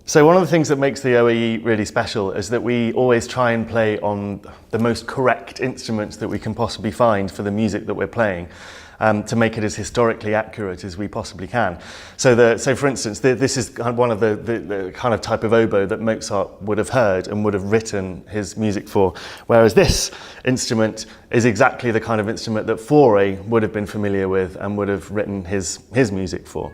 So one of the things that makes the OAE really special is that we always try and play on the most correct instruments that we can possibly find for the music that we're playing, to make it as historically accurate as we possibly can. So for instance, this is one of the kind of type of oboe that Mozart would have heard and would have written his music for, whereas this instrument is exactly the kind of instrument that Fauré would have been familiar with and would have written his music for.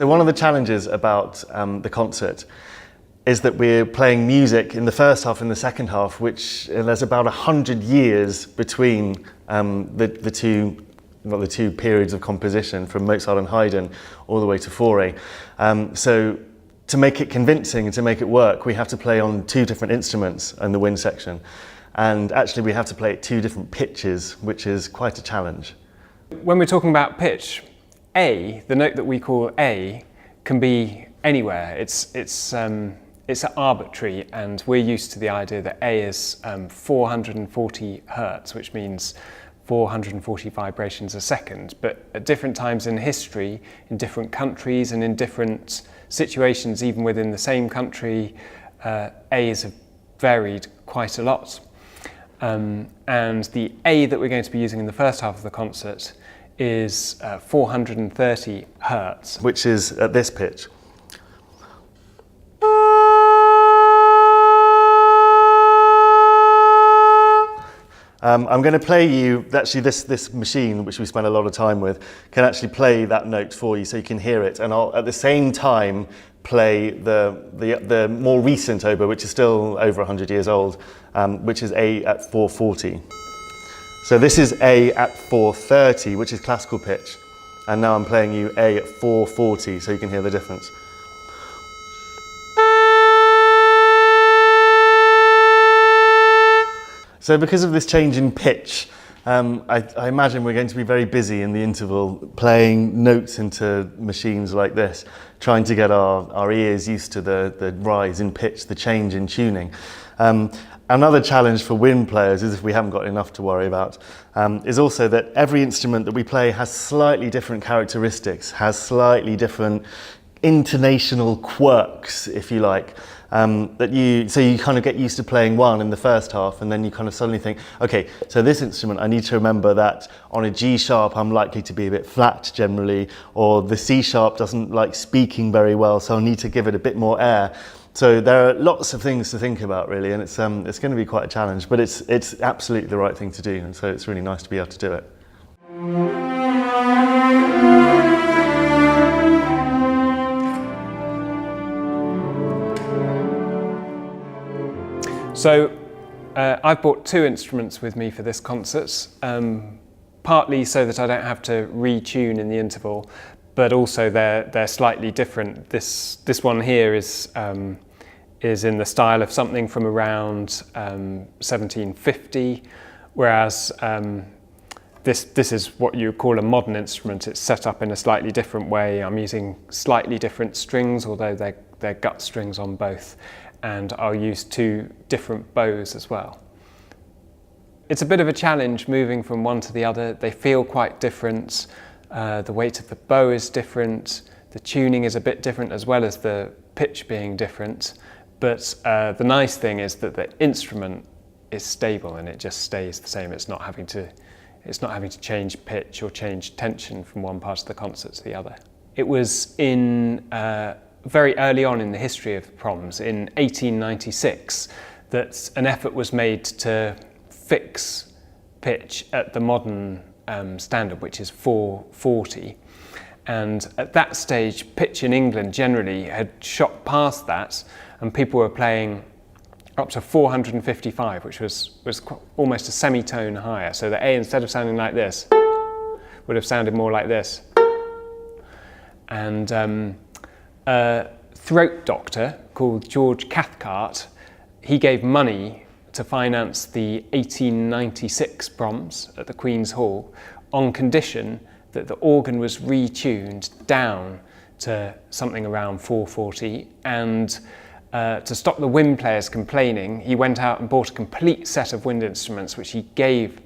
So one of the challenges about the concert is that we're playing music in the first half and the second half, which there's about 100 years between the two periods of composition, from Mozart and Haydn all the way to Fauré. So to make it convincing and to make it work, we have to play on two different instruments in the wind section. And actually we have to play at two different pitches, which is quite a challenge. When we're talking about pitch, A, the note that we call A, can be anywhere. It's arbitrary, and we're used to the idea that A is 440 hertz, which means 440 vibrations a second. But at different times in history, in different countries and in different situations, even within the same country, A's have varied quite a lot. And the A that we're going to be using in the first half of the concert is 430 hertz. Which is at this pitch. I'm going to play you, actually this machine, which we spent a lot of time with, can actually play that note for you so you can hear it, and I'll at the same time play the more recent oboe, which is still over 100 years old, which is A at 440. So this is A at 430, which is classical pitch, and now I'm playing you A at 440, so you can hear the difference. So because of this change in pitch, I imagine we're going to be very busy in the interval playing notes into machines like this, trying to get our ears used to the rise in pitch, the change in tuning. Another challenge for wind players, is if we haven't got enough to worry about, is also that every instrument that we play has slightly different characteristics, has slightly different intonational quirks, if you like. So you kind of get used to playing one in the first half, and then you kind of suddenly think, okay, so this instrument, I need to remember that on a G sharp I'm likely to be a bit flat generally, or the C sharp doesn't like speaking very well, so I'll need to give it a bit more air. So there are lots of things to think about really, and it's going to be quite a challenge, but it's absolutely the right thing to do, and so it's really nice to be able to do it. So I've brought two instruments with me for this concert, partly so that I don't have to retune in the interval, but also they're slightly different. This one here is in the style of something from around 1750, whereas this is what you call a modern instrument. It's set up in a slightly different way. I'm using slightly different strings, although they're gut strings on both, and I'll use two different bows as well. It's a bit of a challenge moving from one to the other. They feel quite different. The weight of the bow is different. The tuning is a bit different, as well as the pitch being different. But the nice thing is that the instrument is stable and it just stays the same. It's not having to change pitch or change tension from one part of the concert to the other. It was in very early on in the history of proms, in 1896, that an effort was made to fix pitch at the modern standard, which is 440. And at that stage, pitch in England generally had shot past that, and people were playing up to 455, which was almost a semitone higher. So the A, instead of sounding like this, would have sounded more like this. And a throat doctor called George Cathcart, he gave money to finance the 1896 proms at the Queen's Hall on condition that the organ was retuned down to something around 440, and to stop the wind players complaining, he went out and bought a complete set of wind instruments which he gave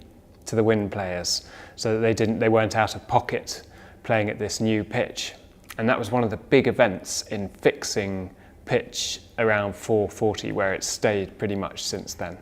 to the wind players so that they weren't out of pocket playing at this new pitch. And that was one of the big events in fixing pitch around 440, where it's stayed pretty much since then.